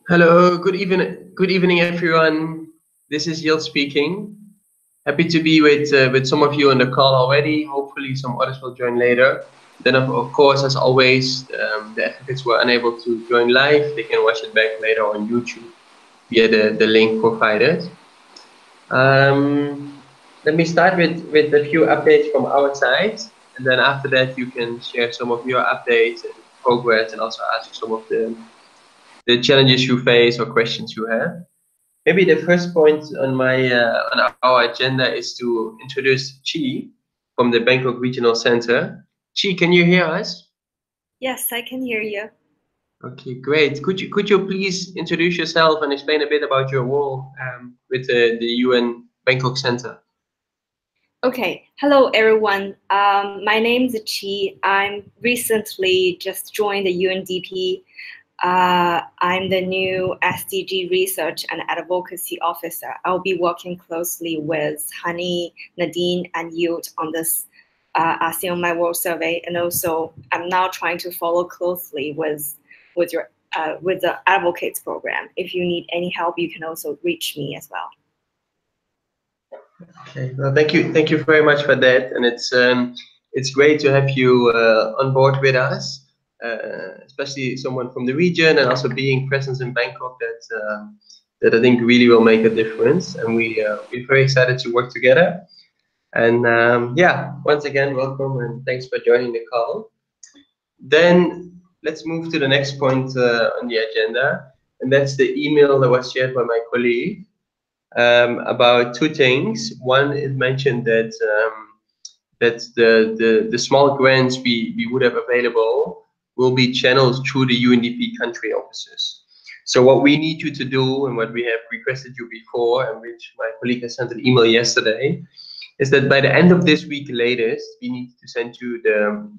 Hello, good evening, everyone. This is Yield speaking. Happy to be with some of you on the call already. Hopefully, some others will join later. Then, of course, as always, the advocates were unable to join live. They can watch it back later on YouTube via the link provided. Let me start with a few updates from our side, and then after that, you can share some of your updates and progress, and also ask some of the challenges you face or questions you have. Maybe the first point on on our agenda is to introduce Chi from the Bangkok Regional Center. Chi, can you hear us? Yes, I can hear you. Okay, great. Could you please introduce yourself and explain a bit about your role with the UN Bangkok Center? Okay, hello everyone. My name is Chi. I'm recently just joined the UNDP. I'm the new SDG Research and Advocacy Officer. I'll be working closely with Hani, Nadine, and Yield on this ASEAN My World survey, and also I'm now trying to follow closely with your with the advocates program. If you need any help, you can also reach me as well. Okay, well, thank you very much for that, and it's great to have you on board with us, especially someone from the region, and also being present in Bangkok. That I think really will make a difference, and we're very excited to work together. And yeah, once again, welcome and thanks for joining the call. Then let's move to the next point on the agenda, and that's the email that was shared by my colleague about two things. One, it mentioned that that the small grants we would have available will be channeled through the UNDP country offices. So what we need you to do, and what we have requested you before, and which my colleague has sent an email yesterday, is that by the end of this week latest, we need to send you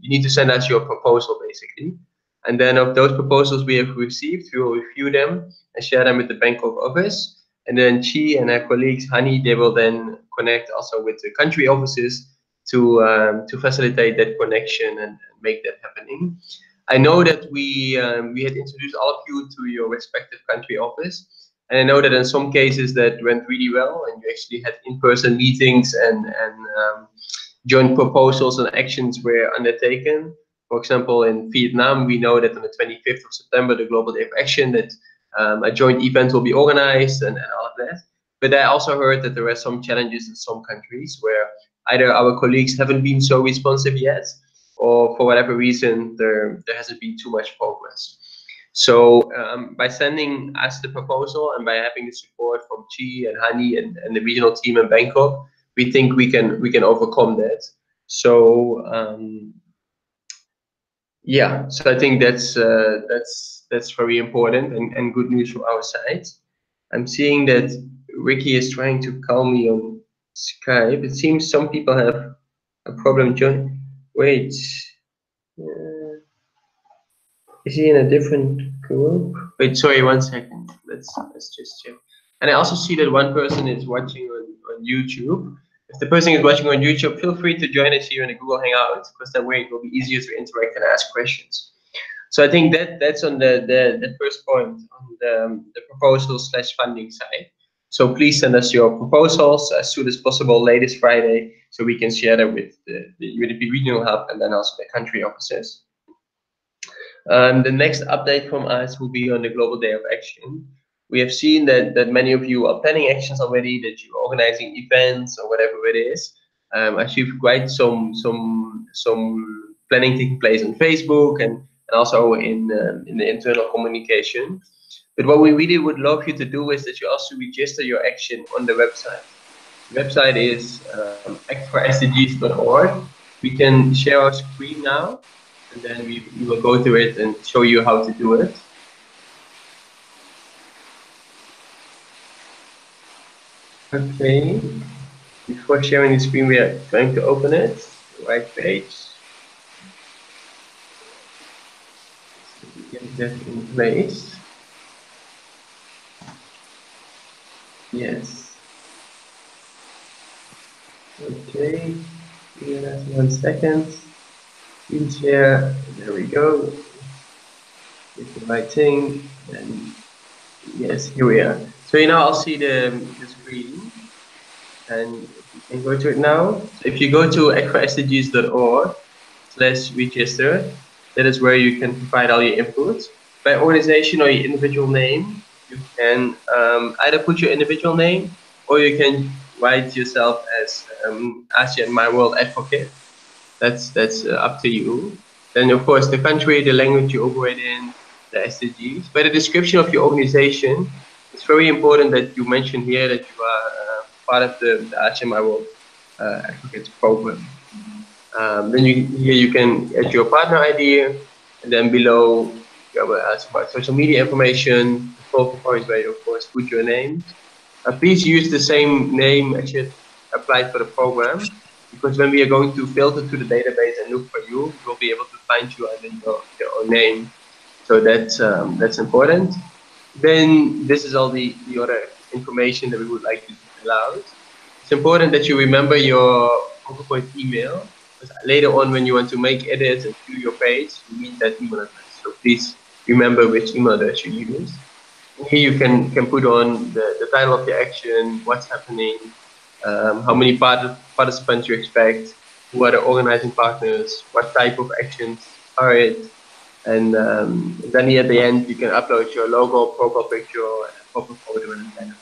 need to send us your proposal basically. And then of those proposals we have received, we will review them and share them with the Bangkok office. And then Chi and her colleagues, Hani, they will then connect also with the country offices to facilitate that connection and make that happening. I know that we had introduced all of you to your respective country office, and I know that in some cases that went really well, and you actually had in-person meetings and joint proposals and actions were undertaken. For example, in Vietnam, we know that on the 25th of September, the Global Day of Action, that a joint event will be organized and all of that. But I also heard that there are some challenges in some countries where either our colleagues haven't been so responsive yet, or for whatever reason, there hasn't been too much progress. So by sending us the proposal and by having the support from Chi and Hani and the regional team in Bangkok, we think we can overcome that. So yeah, so I think that's very important and good news from our side. I'm seeing that Ricky is trying to call me on Skype. It seems some people have a problem joining. Wait, is he in a different group? Wait, sorry, 1 second. Let's just check. And I also see that one person is watching on YouTube. If the person is watching on YouTube, feel free to join us here in the Google Hangouts, because that way it will be easier to interact and ask questions. So I think that's on the first point on the proposal / funding side. So please send us your proposals as soon as possible, latest Friday, so we can share them with the UNDP Regional Hub and then also the country offices. The next update from us will be on the Global Day of Action. We have seen that many of you are planning actions already, that you're organizing events or whatever it is. I see quite some planning taking place on Facebook and also in the internal communication. But what we really would love you to do is that you also register your action on the website. The website is actforsdgs.org. We can share our screen now, and then we will go through it and show you how to do it. Okay. Before sharing the screen, we are going to open it, the right page. So we get that in place. Yes. Okay. Give us 1 second. Screen share. There we go. Hit the right thing. Then Yes, here we are. So you now I'll see the screen, and if you can go to it now. So if you go to extrasdgs.org/register, that is where you can provide all your inputs. By organization or your individual name, you can either put your individual name or you can write yourself as ASEAN My World Advocate. That's up to you. Then of course the country, the language you operate in, the SDGs. But the description of your organization, it's very important that you mention here that you are part of the HMI World Advocates program. Then here you can add your partner ID, and then below you will ask about social media information, the focal point where you of course put your name. Please use the same name as you applied for the program, because when we are going to filter to the database and look for you, we'll be able to find you under your own name. So that's important. Then this is all the other information that we would like you to fill out. It's important that you remember your focal point email, because later on when you want to make edits and view your page, you need that email address. So please remember which email address you use. Here you can put on the title of the action, what's happening, how many participants you expect, who are the organizing partners, what type of actions are it, and then here at the end you can upload your logo, profile picture, and a proper photo and a banner.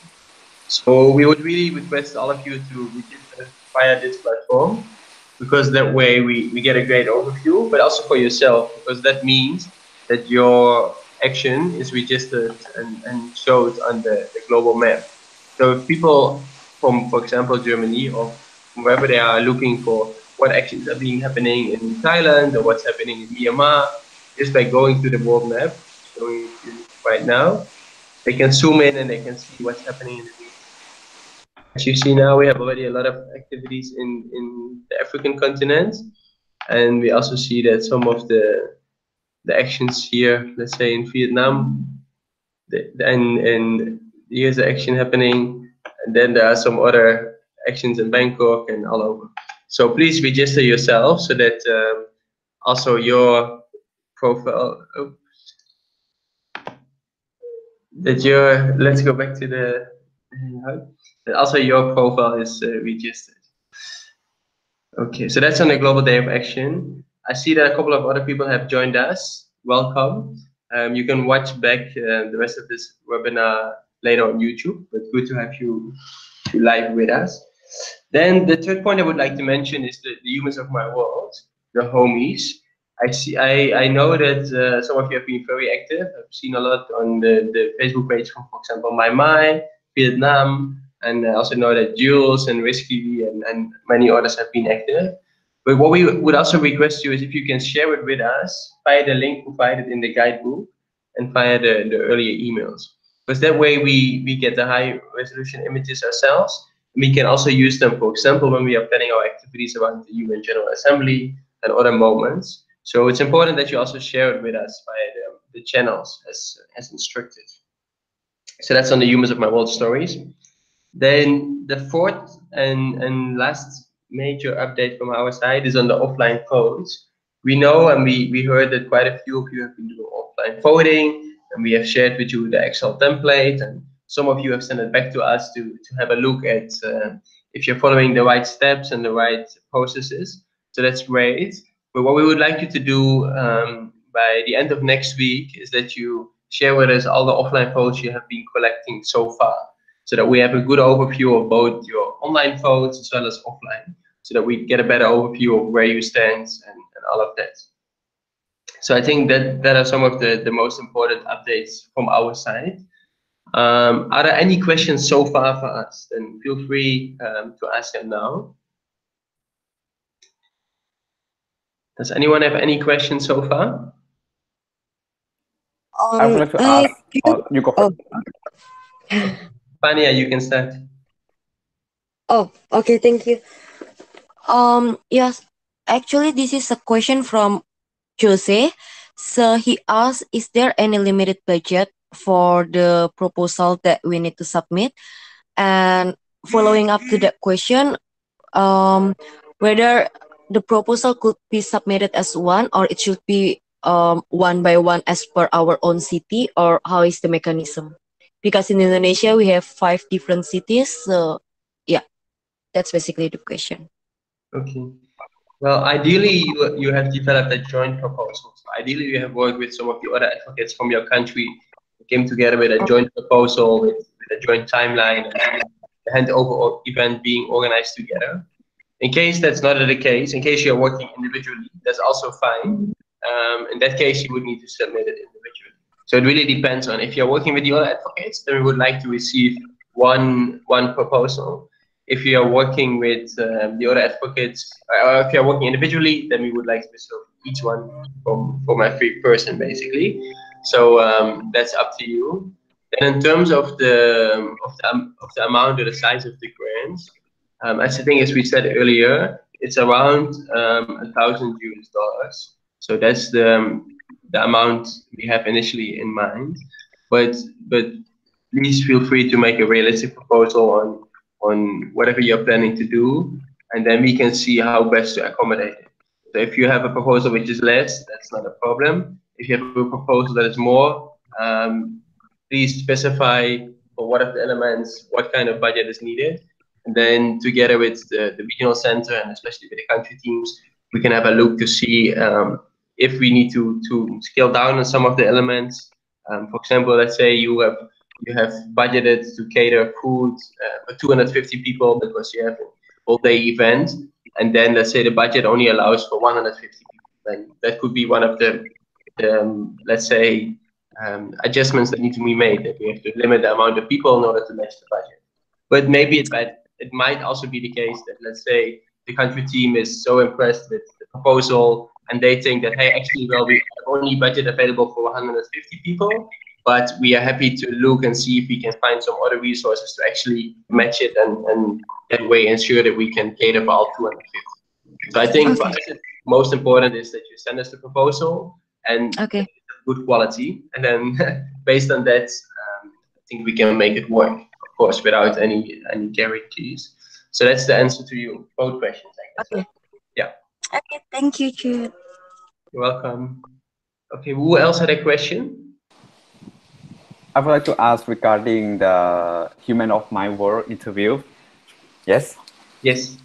So we would really request all of you to register via this platform, because that way we get a great overview, but also for yourself, because that means that your action is registered and showed on the global map. So if people from, for example, Germany or wherever they are looking for what actions are being happening in Thailand or what's happening in Myanmar, just by going to the world map, showing it to you right now, they can zoom in and they can see what's happening in the region. As you see now, we have already a lot of activities in the African continent, and we also see that some of the actions here, let's say in Vietnam, and here's the action happening, and then there are some other actions in Bangkok and all over. So please register yourself so that also your profile, let's go back to the Hangout, that also your profile is registered. Okay, so that's on the Global Day of Action. I see that a couple of other people have joined us. Welcome. You can watch back the rest of this webinar later on YouTube, but good to have you live with us. Then the third point I would like to mention is the humans of my world, the homies. I know that some of you have been very active. I've seen a lot on the Facebook page from, for example, My, Vietnam, and I also know that Jules and Risky and many others have been active. But what we would also request you is if you can share it with us via the link provided in the guidebook and via the earlier emails. Because that way we get the high resolution images ourselves. We can also use them, for example, when we are planning our activities around the UN General Assembly and other moments. So it's important that you also share it with us via the channels as instructed. So that's on the Humans of My World stories. Then the fourth and last major update from our side is on the offline votes. We know and we heard that quite a few of you have been doing offline voting, and we have shared with you the Excel template, and some of you have sent it back to us to have a look at if you're following the right steps and the right processes. So that's great. But what we would like you to do by the end of next week is that you share with us all the offline votes you have been collecting so far, so that we have a good overview of both your online votes as well as offline, so that we get a better overview of where you stand and all of that. So I think that are some of the most important updates from our side. Are there any questions so far for us? Then feel free to ask them now. Does anyone have any questions so far? I would like to ask. You go first. Fania, you can start. Oh, okay, thank you. Yes, actually, this is a question from Jose. So he asked, is there any limited budget for the proposal that we need to submit? And following up to that question, whether the proposal could be submitted as one, or it should be one by one as per our own city, or how is the mechanism? because in Indonesia we have 5 different cities. So yeah, that's basically the question. Okay. Well, ideally, you have developed a joint proposal. So ideally, you have worked with some of the other advocates from your country, came together with a joint proposal with a joint timeline, and then the handover event being organized together. In case that's not the case, in case you're working individually, that's also fine. In that case, you would need to submit it individually. So it really depends on if you're working with the other advocates, then we would like to receive one proposal. If you are working with the other advocates, or if you're working individually, then we would like to receive each one from every person, basically. So that's up to you. And in terms of the amount or the size of the grants, as I think as we said earlier, it's around $1,000. So that's the amount we have initially in mind. But please feel free to make a realistic proposal on whatever you're planning to do, and then we can see how best to accommodate it. So if you have a proposal which is less, that's not a problem. If you have a proposal that is more, please specify for what of the elements, what kind of budget is needed. And then together with the regional center and especially with the country teams, we can have a look to see if we need to scale down on some of the elements. For example, let's say you have budgeted to cater food for 250 people because you have an all-day event, and then let's say the budget only allows for 150 people. Then that could be one of the let's say adjustments that need to be made. That we have to limit the amount of people in order to match the budget. But maybe it might also be the case that, let's say, the country team is so impressed with the proposal and they think that, hey, actually, well, we have only budget available for 150 people, but we are happy to look and see if we can find some other resources to actually match it and that way ensure that we can cater for all 250. So I think for us, most important is that you send us the proposal and good quality, and then based on that, I think we can make it work, of course, without any guarantees. So that's the answer to you both questions, I guess. Okay. Yeah. Okay, thank you, Jude. You're welcome. Okay, who else had a question? I would like to ask regarding the Human of My World interview. Yes? Yes.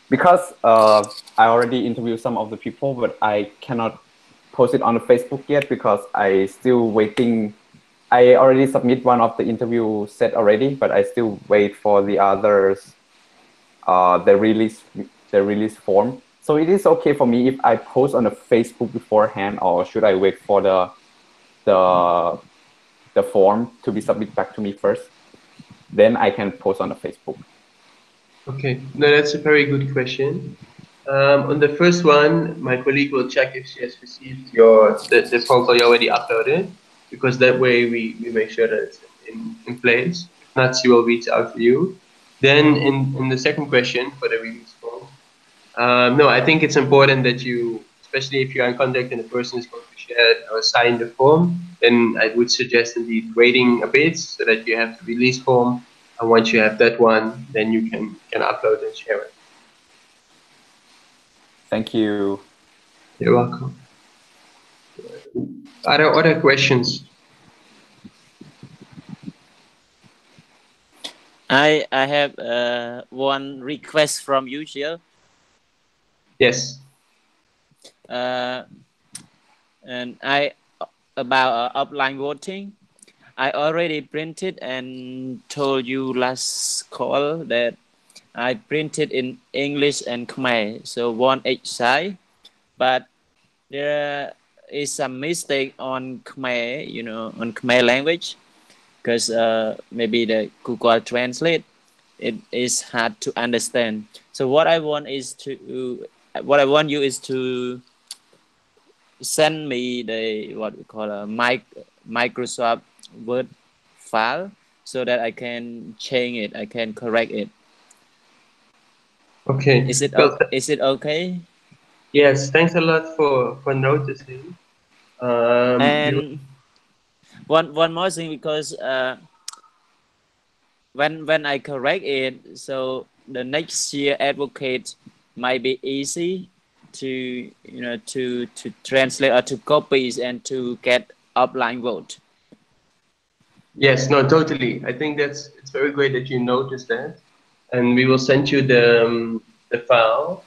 Because I already interviewed some of the people, but I cannot post it on the Facebook yet because I still waiting. I already submit one of the interview set already, but I still wait for the others, the release form. So it is okay for me if I post on the Facebook beforehand, or should I wait for the form to be submitted back to me first? Then I can post on the Facebook. Okay, no, that's a very good question. On the first one, my colleague will check if she has received the profile you already uploaded, because that way we make sure that it's in place. If not, she will reach out to you. Then in the second question for the release form, no, I think it's important that you, especially if you're in contact and the person is going to share or sign the form, then I would suggest indeed waiting a bit so that you have the release form. And once you have that one, then you can upload and share it. Thank you. You're welcome. Are there other questions? I have one request from you, Jill. Yes. And about offline voting. I already printed and told you last call that I printed in English and Khmer, so one each side. But there is some mistake on Khmer, on Khmer language, because maybe the Google Translate, it is hard to understand. So what I want you is to send me the what we call a Microsoft Word file so that I can change it, I can correct it. Okay. Is it okay? Yes, thanks a lot for noticing. And one more thing, because when I correct it, so the next year advocate might be easy to to translate or to copy and to get offline vote. Yes, no, totally. I think it's very great that you noticed that, and we will send you the file,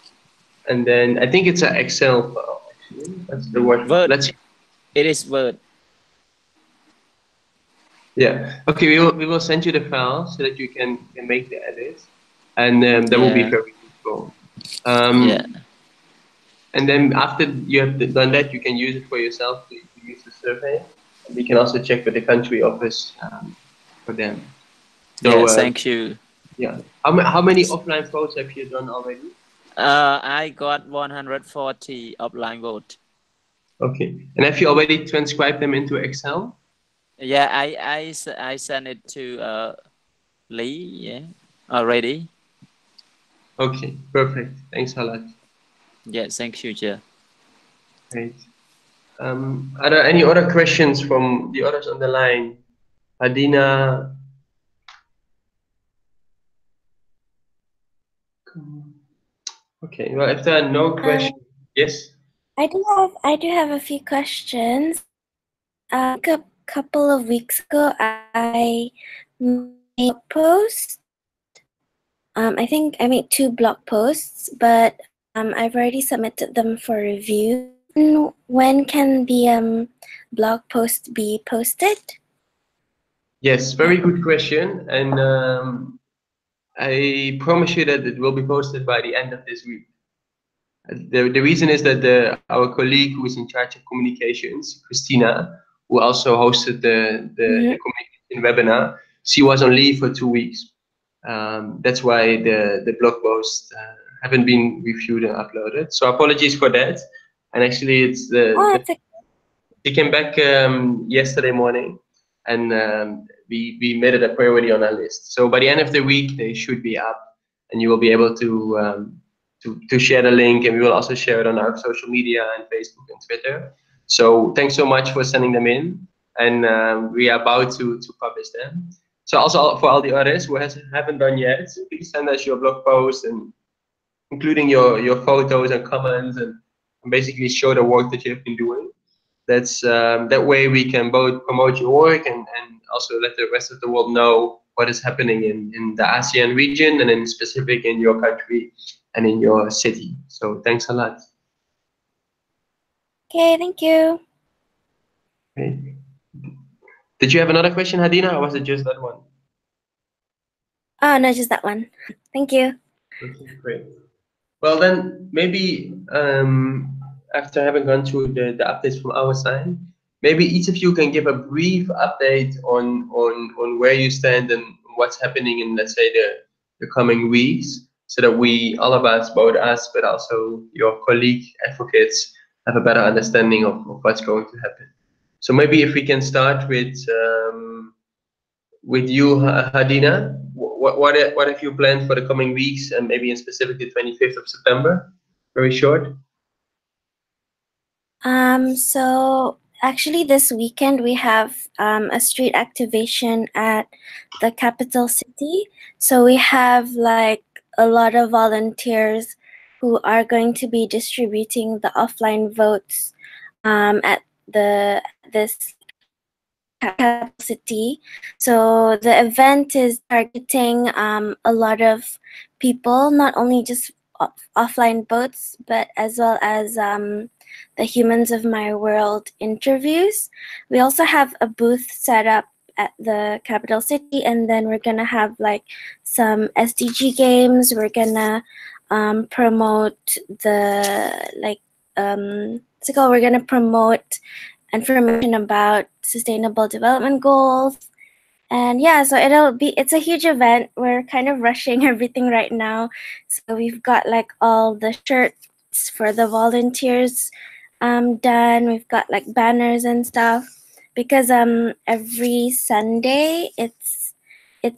and then I think it's an Excel file. Actually, that's the word. Word. Let's see. It is Word. Yeah. Okay, we will send you the file so that you can make the edits, and that will be Yeah. very useful. Yeah. And then after you have done that, you can use it for yourself to use the survey, and we can also check with the country office for them. Yeah. So Thank you. yeah, how many offline votes have you done already? I got 140 offline vote. Okay, and have you already transcribed them into Excel? Yeah, I sent it to Lee. Yeah, already. Okay, perfect. Thanks a lot. Yeah, thank you, Chair. Great. Are there any other questions from the others on the line? Adina. Okay, well, if there are no questions, yes. I do have a few questions. A couple of weeks ago, I made a post. I think I made 2 blog posts, but I've already submitted them for review. When can the blog post be posted? Yes, very good question, and I promise you that it will be posted by the end of this week. The reason is that our colleague who is in charge of communications, Christina, who also hosted the communication webinar, she was on leave for 2 weeks. That's why the blog posts haven't been reviewed and uploaded. So apologies for that. And actually, it's she came back yesterday morning, and we made it a priority on our list. So by the end of the week, they should be up, and you will be able to share the link, and we will also share it on our social media and Facebook and Twitter. So thanks so much for sending them in, and we are about to publish them. So also for all the others who haven't done yet, please send us your blog post and including your photos and comments and basically show the work that you have been doing. That's that way we can both promote your work and also let the rest of the world know what is happening in the ASEAN region and in specific in your country and in your city. So thanks a lot. Okay, thank you. Okay. Did you have another question, Hadina, or was it just that one? Oh, no, just that one. Thank you. Okay, great. Well, then maybe after having gone through the updates from our side, maybe each of you can give a brief update on where you stand and what's happening in, let's say, the coming weeks, so that we, all of us, both us, but also your colleague advocates, have a better understanding of what's going to happen. So maybe if we can start with you, Hadina. What have you planned for the coming weeks and maybe in specific the 25th of September? Very short. So actually this weekend we have a street activation at the capital city. So we have like a lot of volunteers who are going to be distributing the offline votes at this capital city. So the event is targeting a lot of people, not only just offline votes, but as well as the Humans of My World interviews. We also have a booth set up at the capital city, and then we're gonna have like some SDG games. We're gonna promote what's it called? We're gonna promote information about sustainable development goals. And yeah, so it's a huge event. We're kind of rushing everything right now. So we've got like all the shirts for the volunteers done. We've got like banners and stuff because every Sunday it's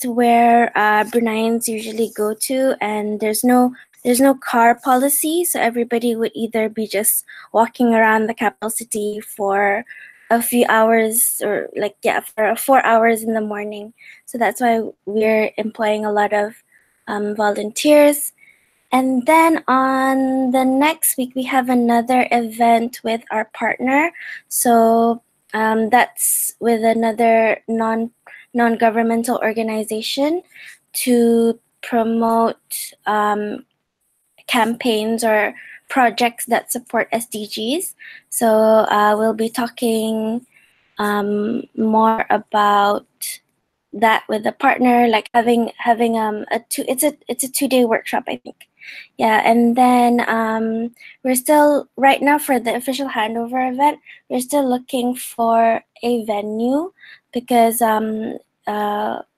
where Bruneians usually go to, and there's no car policy, so everybody would either be just walking around the capital city for a few hours or for 4 hours in the morning. So that's why we're employing a lot of volunteers. And then on the next week, we have another event with our partner. So that's with another non-governmental organization to promote campaigns or projects that support SDGs. So we'll be talking more about that with a partner, like having it's a 2-day workshop, I think. Yeah, and then we're still right now for the official handover event. We're still looking for a venue because a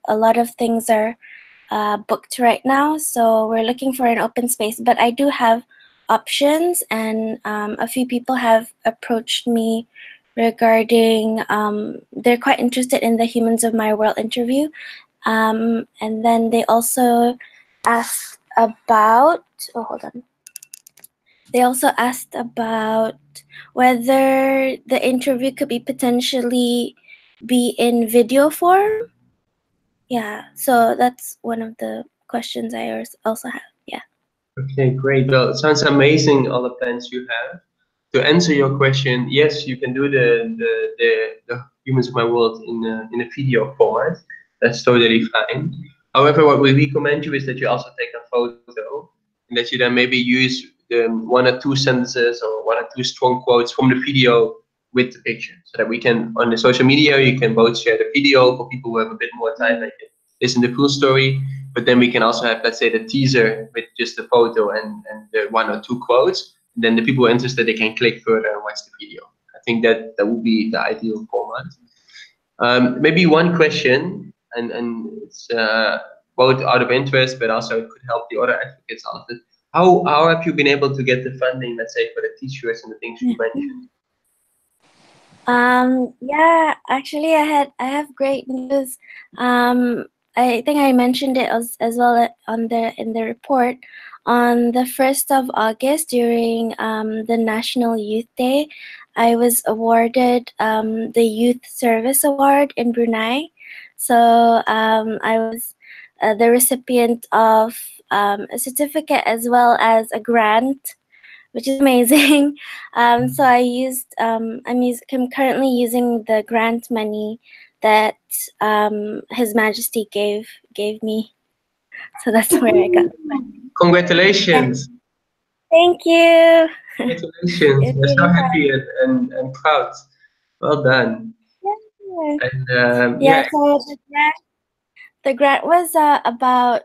lot of things are booked right now. So we're looking for an open space. But I do have options, and a few people have approached me regarding they're quite interested in the Humans of My World interview, and then they also asked about they also asked about whether the interview could be potentially be in video form. Yeah, so that's one of the questions I also have. Yeah. Okay, great. Well, it sounds amazing, all the plans you have. To answer your question, yes, you can do the Humans of My World in a video format. That's totally fine. However, what we recommend you is that you also take a photo, and that you then maybe use one or two sentences or one or two strong quotes from the video with the picture, so that we can, on the social media, you can both share the video for people who have a bit more time, they can listen to the full story. But then we can also have, let's say, the teaser with just the photo and the one or two quotes. Then the people who are interested, they can click further and watch the video. I think that would be the ideal format. Maybe one question, and it's both out of interest, but also it could help the other advocates out of it. How have you been able to get the funding, let's say, for the t-shirts and the things you mentioned? Yeah, actually, I have great news. I think I mentioned it as well in the report. On the 1st of August, during the National Youth Day, I was awarded the Youth Service Award in Brunei. So I was the recipient of a certificate as well as a grant, which is amazing. So I'm currently using the grant money that His Majesty gave me. So that's where I got the money. Congratulations. Thank you. Congratulations. We're so happy and proud. Well done. Yeah. And yeah, so the grant was about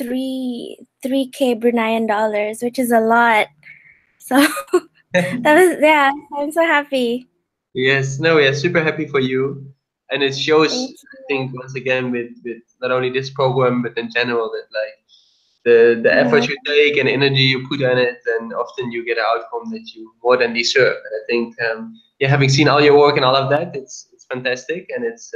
3K Bruneian dollars, which is a lot. So I'm so happy. Yes, no, we are super happy for you. And it shows, I think, once again, with not only this program, but in general, that like the effort you take and energy you put on it, and often you get an outcome that you more than deserve. And I think, having seen all your work and all of that, it's fantastic, and it's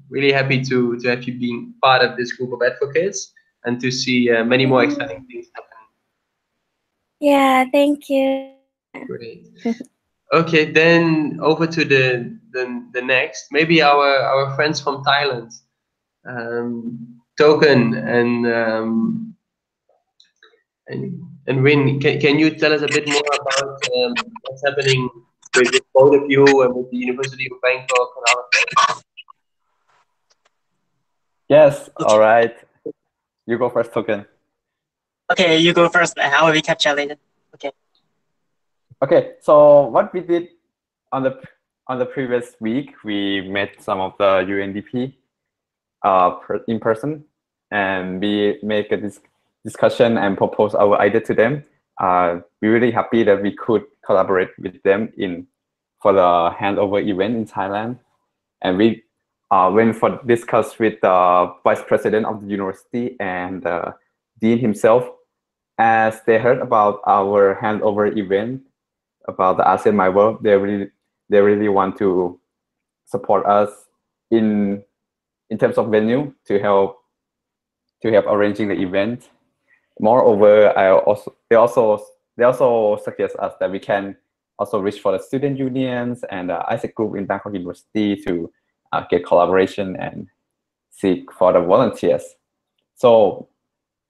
really happy to have you being part of this group of advocates and to see many more exciting things happening. Yeah, thank you. Great. Okay, then over to the next. Maybe our friends from Thailand, Token and Win. Can you tell us a bit more about what's happening with both of you and with the University of Bangkok and all of that? Yes. Okay. All right. You go first, Token. Okay, you go first. I will recap later. Okay. Okay. So what we did on the previous week, we met some of the UNDP in person, and we make a discussion and propose our idea to them. We're really happy that we could collaborate with them for the handover event in Thailand, and we went for discuss with the vice president of the university and the dean himself, as they heard about our handover event about the ASEAN My World. They really want to support us in terms of venue to help arranging the event. Moreover, they also suggest us that we can also reach for the student unions and the ASEAN group in Bangkok University to get collaboration and seek for the volunteers. So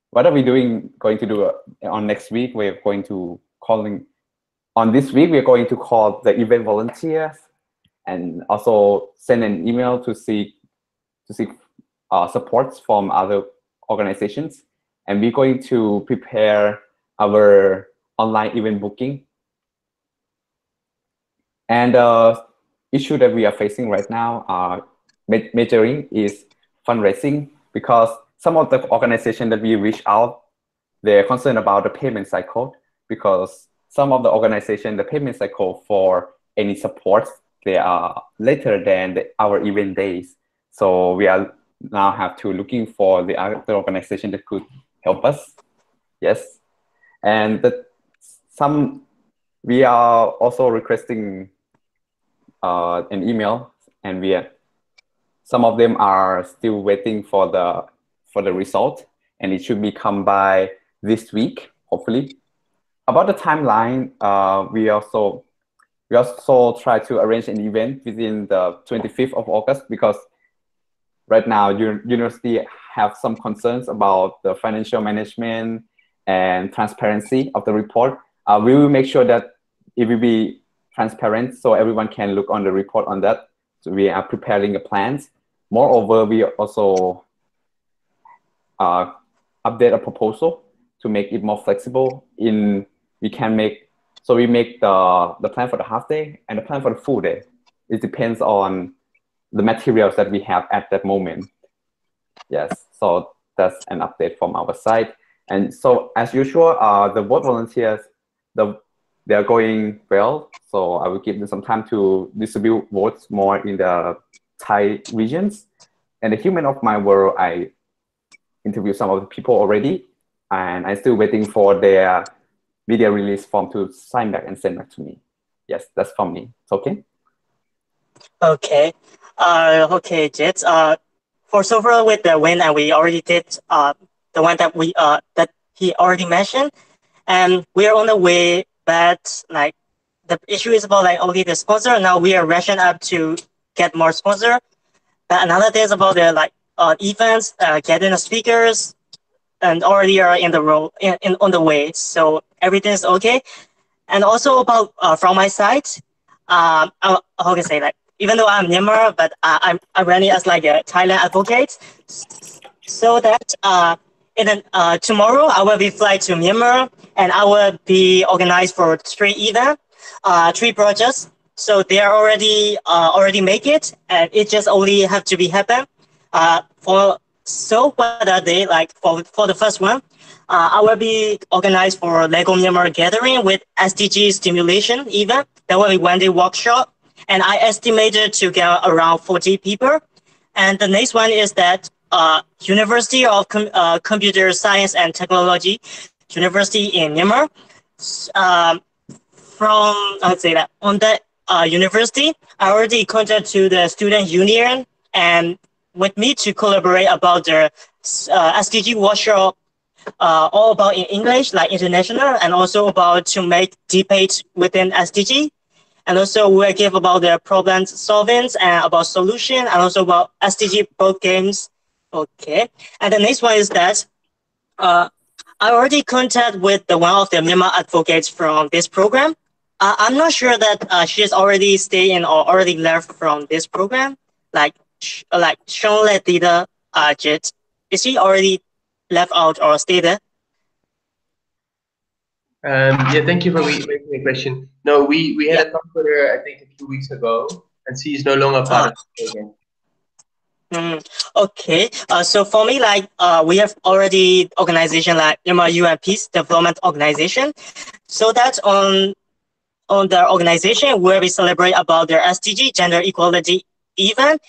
what are we going to do on next week? We're going to on this week, we're going to call the event volunteers and also send an email to seek supports from other organizations. And we're going to prepare our online event booking. And the issue that we are facing right now, majoring, is fundraising, because some of the organizations that we reach out, they're concerned about the payment cycle, because some of the organizations, the payment cycle for any supports, they are later than our event days. So we are now have to looking for the other organization that could help us. Yes. And we are also requesting an email, and some of them are still waiting for the result, and it should be come by this week, hopefully. About the timeline, we also try to arrange an event within the 25th of August, because right now university have some concerns about the financial management and transparency of the report. We will make sure that it will be transparent so everyone can look on the report on that. So we are preparing a plans. Moreover, we also update a proposal to make it more flexible. We make the plan for the half day and the plan for the full day. It depends on the materials that we have at that moment. Yes, so that's an update from our side. And so as usual, the vote volunteers, they are going well. So I will give them some time to distribute votes more in the Thai regions. And the Human of My World, I interviewed some of the people already, and I'm still waiting for their media release form to sign back and send back to me. Yes, that's from me. It's okay? Okay. Okay, Jet. For so far with the win, and we already did the one that he already mentioned, and we are on the way. But like the issue is about like only the sponsor. Now we are rushing up to get more sponsor. But another thing is about the like events, getting the speakers, and already are in the road on the way. So everything is okay. And also about from my side, how can I say, like, even though I'm Myanmar, but I'm running as like a Thailand advocate. So that tomorrow I will be fly to Myanmar, and I will be organized for 3 events, 3 projects. So they are already make it, and it just only have to be happen. What are they like for the first one? I will be organized for Lego Myanmar gathering with SDG stimulation event. That will be 1-day workshop, and I estimated to get around 40 people. And the next one is that University of Computer Science and Technology, University in Myanmar. Let's say that on that university, I already contacted to the student union and with me to collaborate about the SDG workshop, all about in English, like international, and also about to make debate within SDG. And also we'll give about the problem solving and about solution, and also about SDG board games. Okay. And the next one is that I already contact with one of the Myanmar advocates from this program. I'm not sure that she is already staying or already left from this program. Like Sean leader Jit. Is he already left out or stay there? Yeah, thank you for raising the question. No, we had a talk with her, I think, a few weeks ago, and she is no longer part of the program. Okay. So for me, like we have already organization like Myanmar UN Peace Development Organization. So that's on the organization where we celebrate about their SDG gender equality event,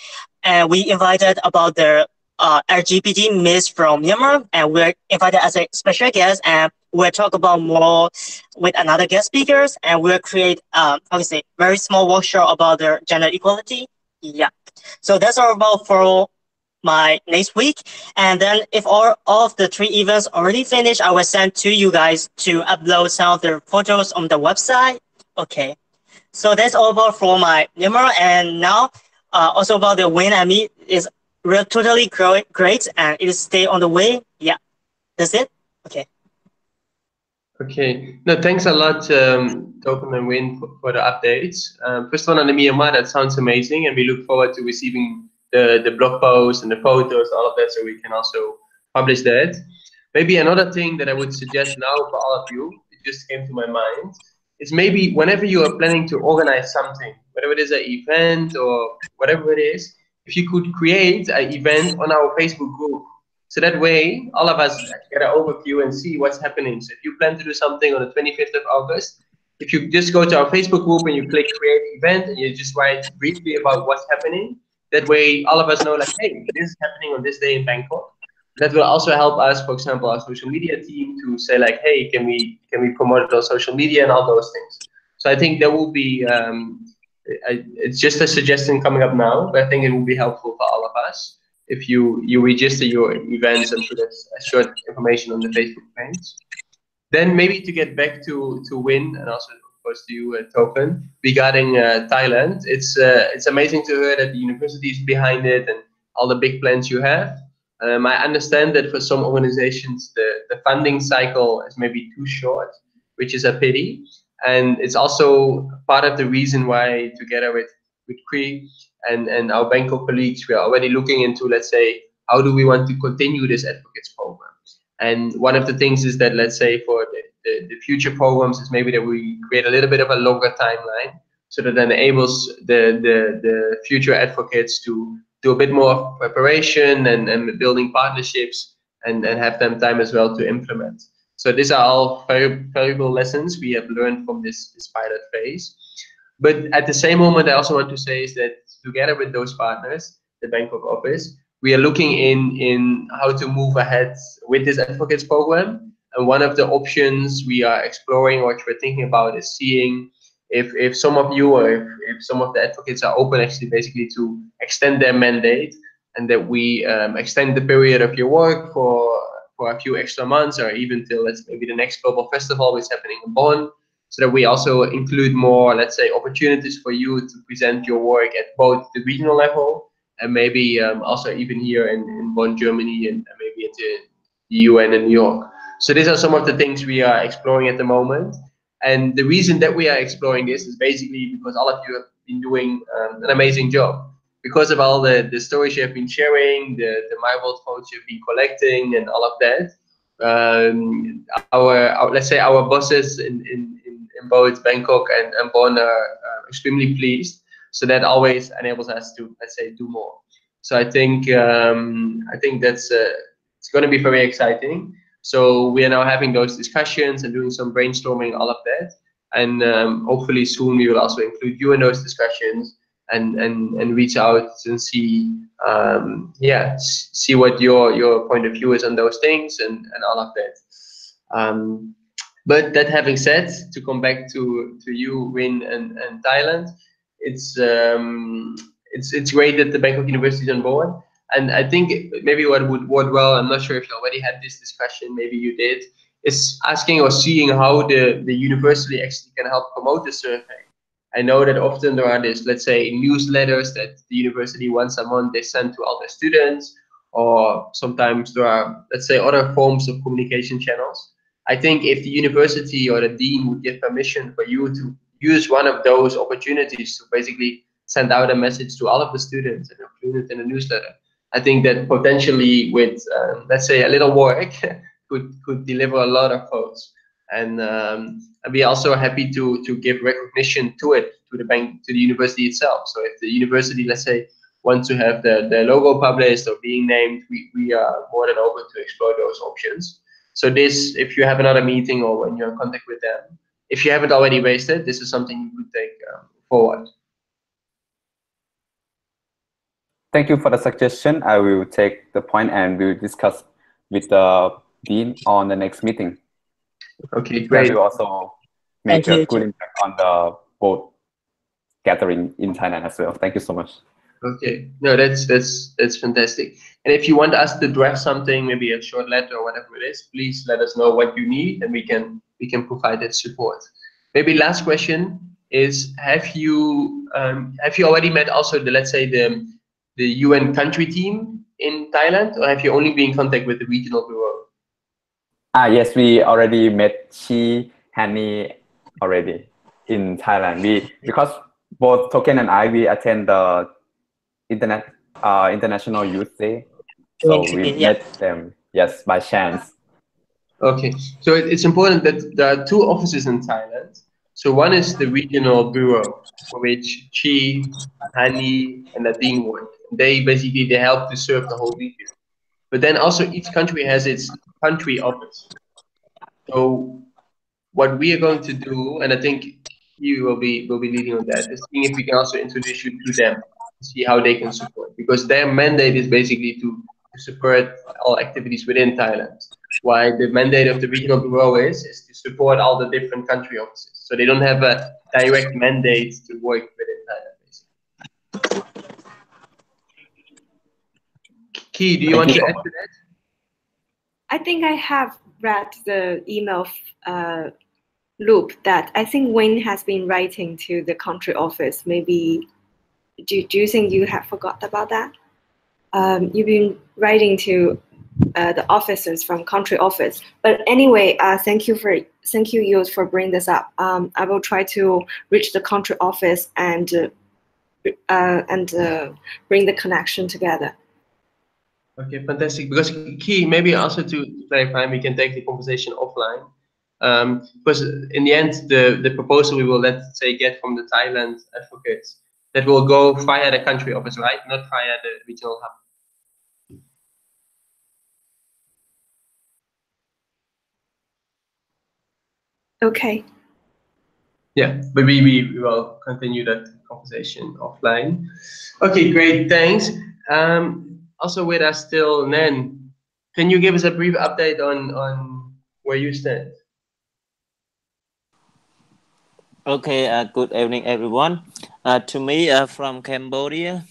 and we invited about the LGBT Miss from Myanmar, and we're invited as a special guest, and we'll talk about more with another guest speakers, and we'll create obviously very small workshop about their gender equality. Yeah. So that's all about for my next week. And then if all of the 3 events already finished, I will send to you guys to upload some of the photos on the website. Okay. So that's all about for my Myanmar. And now also about the win and me is totally great, and it is stay on the way. Yeah. That's it. Okay. Okay. No, thanks a lot, Token and Win, for the updates. First one on the Myanmar, that sounds amazing, and we look forward to receiving the blog posts and the photos, all of that, so we can also publish that. Maybe another thing that I would suggest now for all of you, it just came to my mind, is maybe whenever you are planning to organize something, whether it is an event or whatever it is, if you could create an event on our Facebook group. So that way, all of us get an overview and see what's happening. So if you plan to do something on the 25th of August, if you just go to our Facebook group and you click create event and you just write briefly about what's happening, that way all of us know like, hey, this is happening on this day in Bangkok. That will also help us, for example, our social media team to say like, hey, can we promote it on social media and all those things. So I think that will be it's just a suggestion coming up now, but I think it will be helpful for all of us if you register your events and put a short information on the Facebook page. Then maybe to get back to Win and also of course to you, Token, regarding Thailand. It's amazing to hear that the university is behind it and all the big plans you have. I understand that for some organizations the funding cycle is maybe too short, which is a pity, and it's also part of the reason why together with Cree and our Bangkok colleagues we are already looking into, let's say, how do we want to continue this advocates program. And one of the things is that, let's say, for the future programs is maybe that we create a little bit of a longer timeline so that enables the future advocates to do a bit more preparation and building partnerships and have them time as well to implement. So these are all very valuable lessons we have learned from this pilot phase. But at the same moment, I also want to say is that together with those partners, the Bangkok office, we are looking in how to move ahead with this advocates program. And one of the options we are exploring, or which we're thinking about, is seeing if some of you or if some of the advocates are open actually basically to extend their mandate, and that we extend the period of your work for a few extra months or even till let's maybe the next global festival which is happening in Bonn, so that we also include more, let's say, opportunities for you to present your work at both the regional level and maybe also even here in Bonn, Germany, and maybe at the UN in New York. So these are some of the things we are exploring at the moment. And the reason that we are exploring this is basically because all of you have been doing an amazing job. Because of all the stories you have been sharing, the marble votes you've been collecting, and all of that, our let's say our bosses in both Bangkok and Bonn are extremely pleased. So that always enables us to, let's say, do more. So I think that's it's going to be very exciting. So we are now having those discussions and doing some brainstorming, all of that, and hopefully soon we will also include you in those discussions and reach out and see see what your point of view is on those things and all of that. But that having said, to come back to you, Win, and Thailand, it's great that the Bangkok University is on board. And I think maybe what would work well, I'm not sure if you already had this discussion, maybe you did, is asking or seeing how the university actually can help promote the survey. I know that often there are this, let's say, newsletters that the university once a month they send to all their students, or sometimes there are, let's say, other forms of communication channels. I think if the university or the dean would give permission for you to use one of those opportunities to basically send out a message to all of the students and include it in a newsletter, I think that potentially with, let's say, a little work could deliver a lot of votes. And we're also happy to give recognition to it, to the university itself. So if the university, let's say, wants to have the logo published or being named, we are more than open to explore those options. So this, if you have another meeting or when you're in contact with them, if you haven't already raised it, this is something you could take forward. Thank you for the suggestion. I will take the point and we will discuss with the dean on the next meeting. Okay, great. That will also make a good impact on the vote gathering in Thailand as well. Thank you so much. Okay, no, that's fantastic. And if you want us to draft something, maybe a short letter or whatever it is, please let us know what you need, and we can provide that support. Maybe last question is: have you already met also the, let's say, the UN country team in Thailand, or have you only been in contact with the regional bureau? Yes, we already met Chi, Hanny already in Thailand. Because both Token and we attend the International Youth Day, so we Yeah. met them, yes, by chance. Okay, so it's important that there are two offices in Thailand. So one is the regional bureau, for which Chi, Hani, and Nadine work. They help to serve the whole region. But then also each country has its country office. So what we are going to do, and I think you will be leading on that, is seeing if we can also introduce you to them, see how they can support, because their mandate is basically to support all activities within Thailand. Why the mandate of the regional bureau is to support all the different country offices. So they don't have a direct mandate to work within Thailand. Basically. Key, do you Thank want you to so add much. to that? I think I have read the email loop that I think Wayne has been writing to the country office. Maybe do you think you have forgot about that? You've been writing to the officers from country office. But anyway, thank you Yus for bringing this up. I will try to reach the country office and bring the connection together. Okay, fantastic. Because Key, maybe also to clarify, we can take the conversation offline. Because in the end, the proposal we will, let's say, get from the Thailand advocates, that will go via the country office, right? Not via the regional hub. Okay. Yeah, but we will continue that conversation offline. Okay, great, thanks. Also with us still, Nan, can you give us a brief update on where you stand? Okay, good evening, everyone. To me, from Cambodia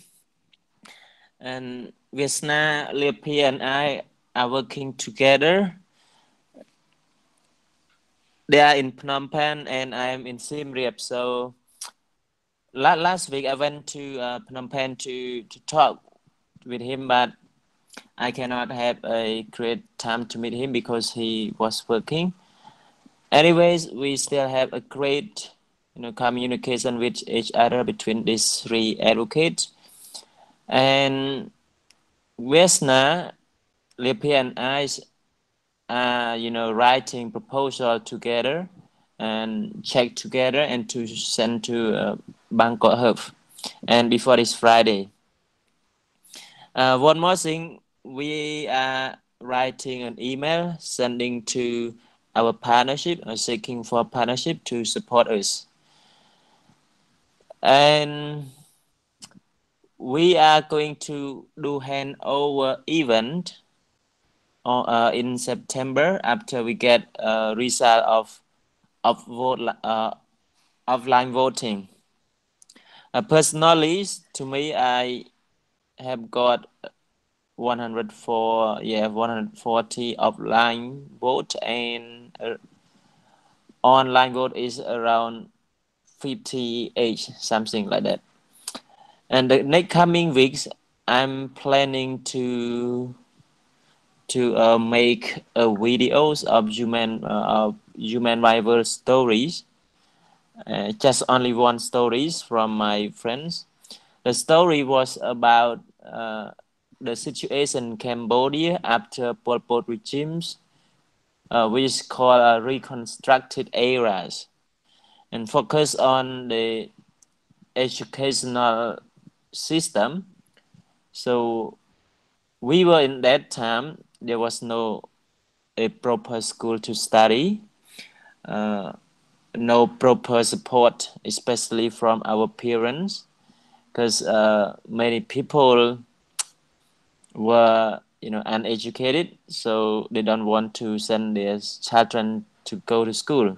and Vietnam, Lipi and I are working together. They are in Phnom Penh and I am in Siem Reap. So last week I went to Phnom Penh to talk with him, but I cannot have a great time to meet him because he was working. Anyways, we still have a great communication with each other between these three advocates. And Vesna, Lipi and I are writing proposal together and check together and to send to Bangkok Hub. And before this Friday. One more thing, we are writing an email sending to our partnership or seeking for partnership to support us. And we are going to do handover event in September after we get a result of offline voting. Personally, to me, I have got 140 offline vote and online vote is around 58, something like that. And the next coming weeks, I'm planning to make videos of human rival stories. Just only one stories from my friends. The story was about the situation in Cambodia after Pol Pot regimes, which is called reconstructed eras, and focus on the educational system. So we were in that time, there was no a proper school to study, no proper support, especially from our parents, because many people were uneducated, so they don't want to send their children to go to school.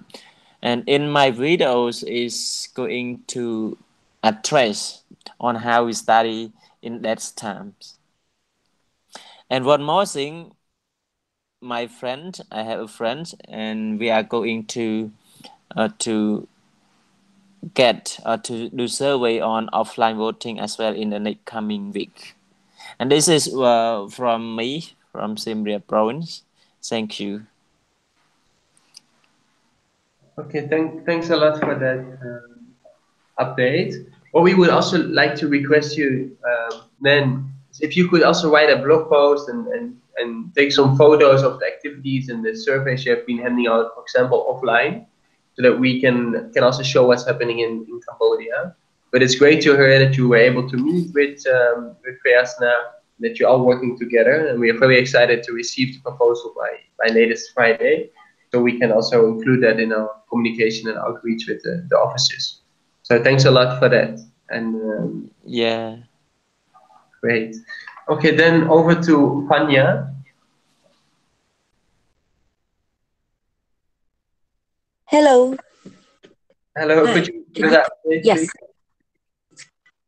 And in my videos is going to address on how we study in that times. And one more thing, I have a friend, and we are going to get to do survey on offline voting as well in the next coming week. And this is from me, from Siem Reap province. Thank you. Okay, thanks a lot for that update. What we would also like to request you, then, is if you could also write a blog post and take some photos of the activities and the surveys you have been handing out, for example, offline, so that we can also show what's happening in Cambodia. But it's great to hear that you were able to meet with Priyasna, that you're all working together, and we are very excited to receive the proposal by latest Friday, so we can also include that in our communication and outreach with the offices. So thanks a lot for that. And Yeah. great. Okay, then over to Fanya. Hello. Hello, Hi. could you give us an update, Yes. please?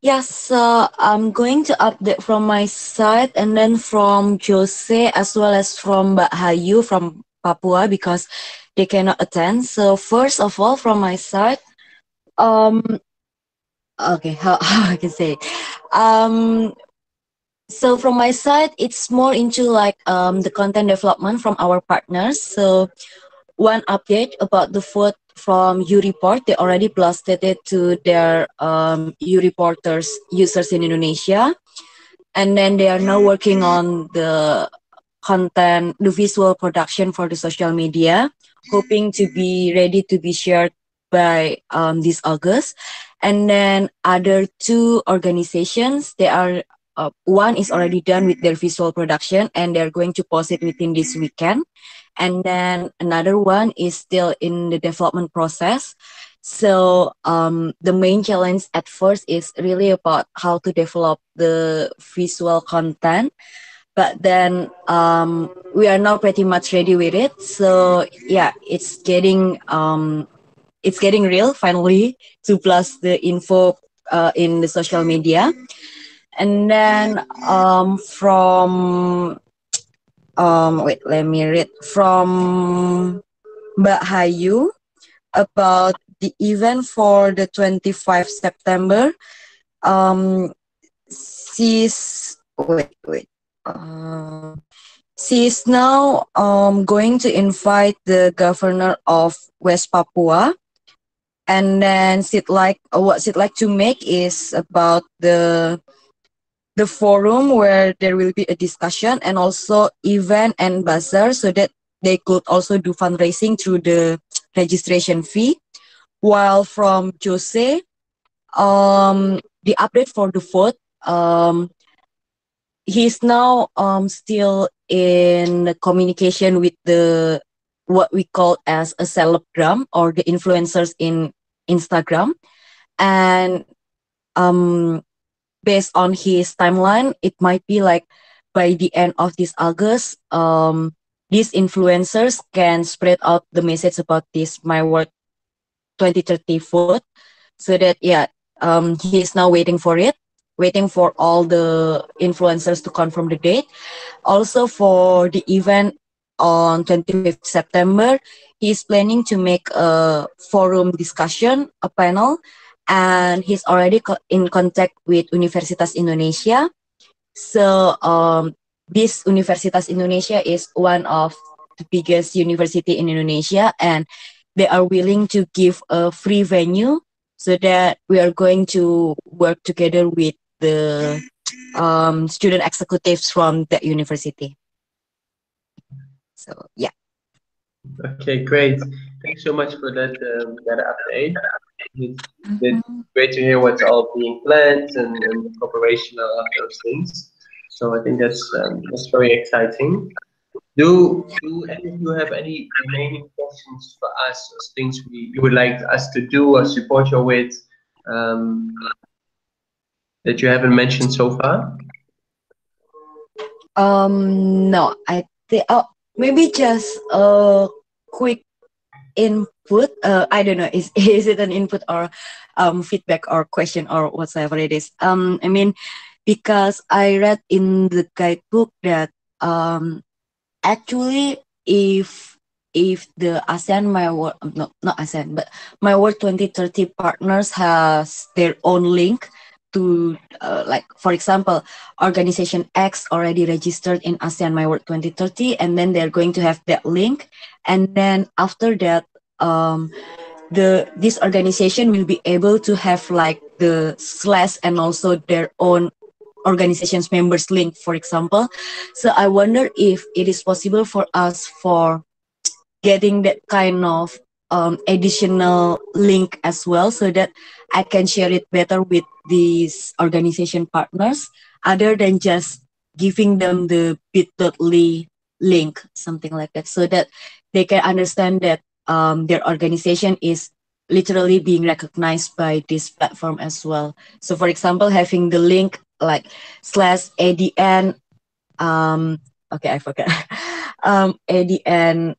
Yes, so I'm going to update from my side and then from Jose as well as from Mbak Hayu from Papua because they cannot attend. So first of all, from my side, um, okay, how I can say, um, so from my side, it's more into like the content development from our partners. So one update about the food from U-Report. They already blasted it to their U-Reporters users in Indonesia. And then they are now working on the content, the visual production for the social media, hoping to be ready to be shared by this August. And then other two organizations, they are one is already done with their visual production and they're going to post it within this weekend. And then another one is still in the development process. So the main challenge at first is really about how to develop the visual content, but then we are now pretty much ready with it. So yeah, it's getting real finally to plus the info in the social media. And then from wait, let me read from Mbak Hayu about the event for the 25 September. Um, she's wait. She's now going to invite the governor of West Papua, and then what she'd like to make is about the forum where there will be a discussion and also event and bazaar so that they could also do fundraising through the registration fee. While from Jose, the update for the vote, he's now still in communication with the what we call as a celebgram or the influencers in Instagram, and um, based on his timeline, it might be like by the end of this August, these influencers can spread out the message about this My World 2030 vote, so that yeah, he is now waiting for it, waiting for all the influencers to confirm the date. Also for the event on 25th September, he's planning to make a forum discussion, a panel, and he's already in contact with Universitas Indonesia. So this Universitas Indonesia is one of the biggest university in Indonesia, and they are willing to give a free venue so that we are going to work together with the student executives from that university. So yeah. Okay, great. Thanks so much for that update. It's great to hear what's all being planned and the cooperation of those things. So I think that's very exciting. Do any of you have any remaining questions for us, or things you would like us to do or support you with, that you haven't mentioned so far? No, I think maybe just a quick input. I don't know, is it an input or feedback or question or whatsoever it is. I mean, because I read in the guidebook that actually if the ASEAN My World, no, not ASEAN, but My World 2030 partners has their own link to like for example, organization X already registered in ASEAN My World 2030, and then they're going to have that link, and then after that this organization will be able to have like the slash and also their own organization's members link, for example. So I wonder if it is possible for us for getting that kind of additional link as well, so that I can share it better with these organization partners, other than just giving them the bit.ly link, something like that, so that they can understand that their organization is literally being recognized by this platform as well. So for example, having the link like /ADN, okay, I forgot, ADN,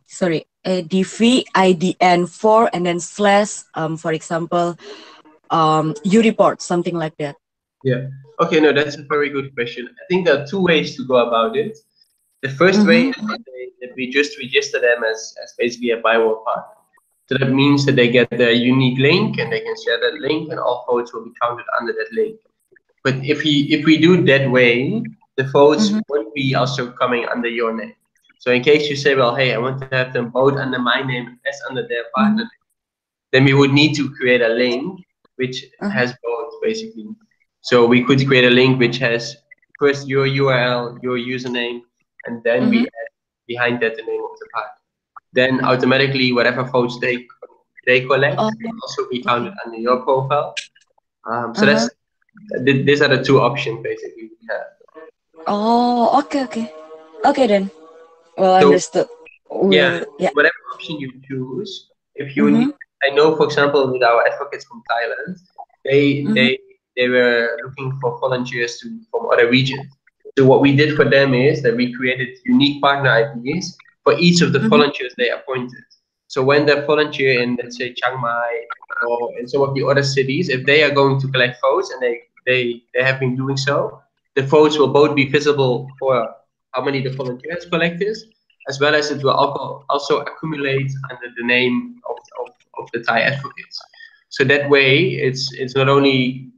sorry, ADV IDN4, and then slash, for example, you report, something like that. Yeah. Okay, no, that's a very good question. I think there are two ways to go about it. The first way is that we just register them as basically a Bywall partner. So that means that they get their unique link and they can share that link, and all votes will be counted under that link. But if we do it that way, the votes won't be also coming under your name. So in case you say, well, hey, I want to have them vote under my name as under their partner, then we would need to create a link which has both, basically. So we could create a link which has first your URL, your username, and then we add behind that the name of the partner. Then automatically whatever votes they collect will also be counted under your profile. So that's these are the two options basically we have. Oh, okay then. Well, So understood. yeah, Yeah. whatever option you choose, if you need, I know, for example, with our advocates from Thailand, they were looking for volunteers from other regions. So what we did for them is that we created unique partner IDs for each of the volunteers they appointed. So when they volunteer in, let's say, Chiang Mai or in some of the other cities, if they are going to collect votes, and they have been doing so, the votes will both be visible for how many the volunteer has collected, as well as it will also accumulate under the name of the Thai advocates. So that way, it's not only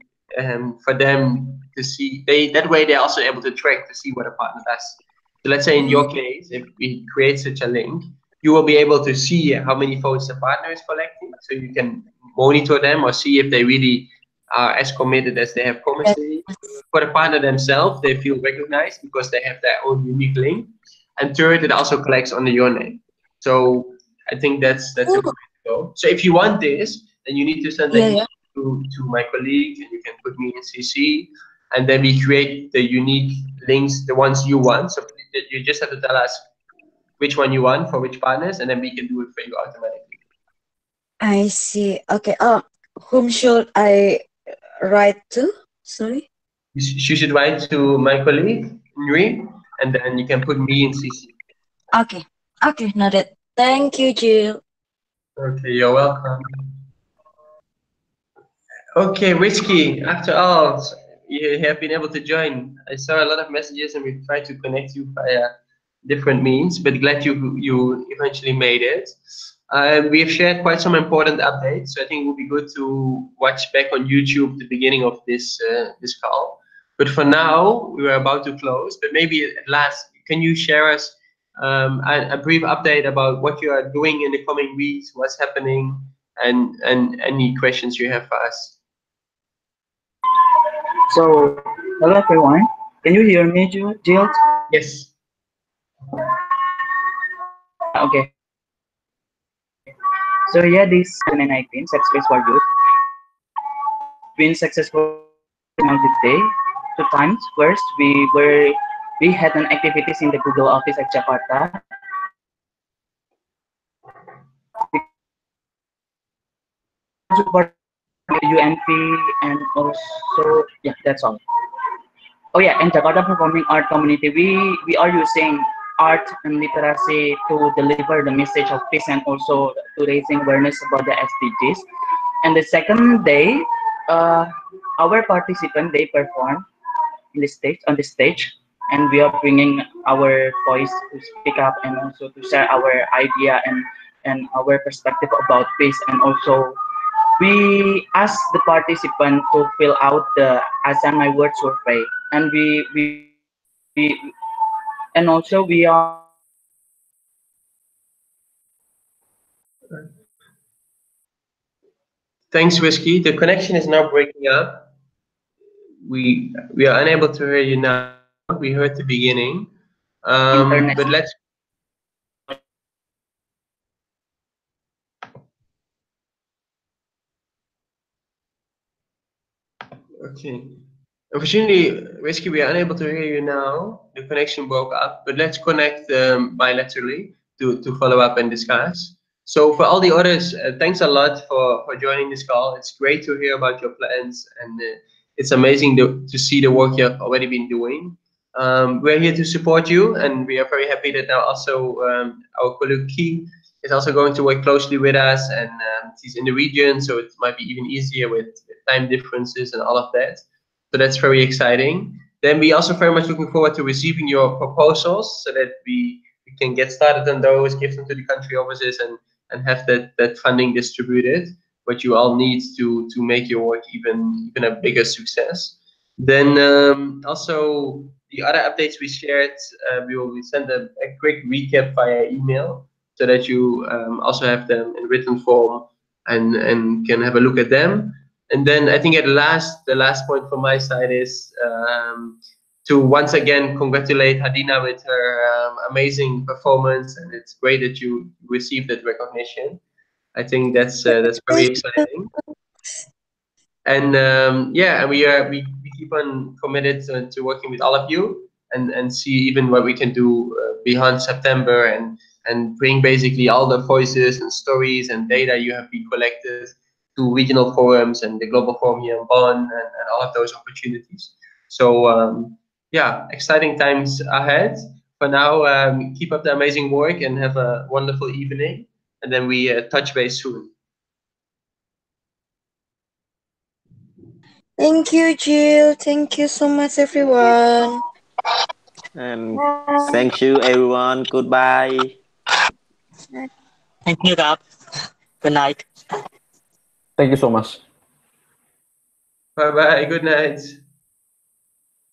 for them to see, that way they're also able to track to see what a partner does. So let's say in your case, if we create such a link, you will be able to see how many votes the partner is collecting, so you can monitor them or see if they really are as committed as they have promised to be. For the partner themselves, they feel recognized because they have their own unique link. And third, it also collects under your name. So I think that's a good way to go. So if you want this, then you need to send an email to my colleague, and you can put me in CC, and then we create the unique links, the ones you want. So you just have to tell us which one you want for which partners, and then we can do it for you automatically. I see. Okay. Whom should I write to? Sorry. You should write to my colleague, Nui, and then you can put me in CC. Okay. Okay, noted. Thank you, Jill. Okay, you're welcome. Okay, Whiskey, after all, you have been able to join. I saw a lot of messages and we tried to connect you via different means, but glad you eventually made it. We have shared quite some important updates, so I think it would be good to watch back on YouTube the beginning of this this call. But for now, we are about to close, but maybe at last, can you share us a brief update about what you are doing in the coming weeks, what's happening, and any questions you have for us? So, hello everyone. Can you hear me, Jill? Yes. Okay. So yeah, this 2019 Safe Space for Youth been successful on this day. 2 times. First, we had an activities in the Google office at Jakarta. Support UNP, and also yeah, that's all. Oh yeah, in Jakarta Performing Art Community, we are using art and literacy to deliver the message of peace and also to raising awareness about the SDGs. And the second day, our participants they perform in the stage on the stage, and we are bringing our voice to speak up and also to share our idea and our perspective about peace. And also we ask the participant to fill out the ASEAN My Word survey, and we are Thanks, Whiskey. The connection is now breaking up. We are unable to hear you now. We heard the beginning, Internet. but let's. Okay. Unfortunately, Whiskey, we are unable to hear you now. The connection broke up, but let's connect bilaterally to follow up and discuss. So for all the others, thanks a lot for joining this call. It's great to hear about your plans, and it's amazing to see the work you've already been doing. We're here to support you, and we are very happy that now also our colleague Key is also going to work closely with us, and he's in the region, so it might be even easier with time differences and all of that. So that's very exciting. Then we also very much looking forward to receiving your proposals so that we can get started on those, give them to the country offices, and have that funding distributed, what you all need to make your work even a bigger success. Then also the other updates we shared, we will send a quick recap via email so that you also have them in written form and can have a look at them. And then I think the last point from my side is to once again congratulate Hadina with her amazing performance, and it's great that you received that recognition. I think that's very exciting. And yeah, and we keep on committed to working with all of you and see even what we can do beyond September and bring basically all the voices and stories and data you have been collected to regional forums and the global forum here in Bonn and all of those opportunities. So yeah, exciting times ahead. For now, keep up the amazing work and have a wonderful evening. And then we touch base soon. Thank you, Jill. Thank you so much, everyone. And thank you, everyone. Goodbye. Thank you, Gab. Good night. Thank you so much. Bye bye. Good night.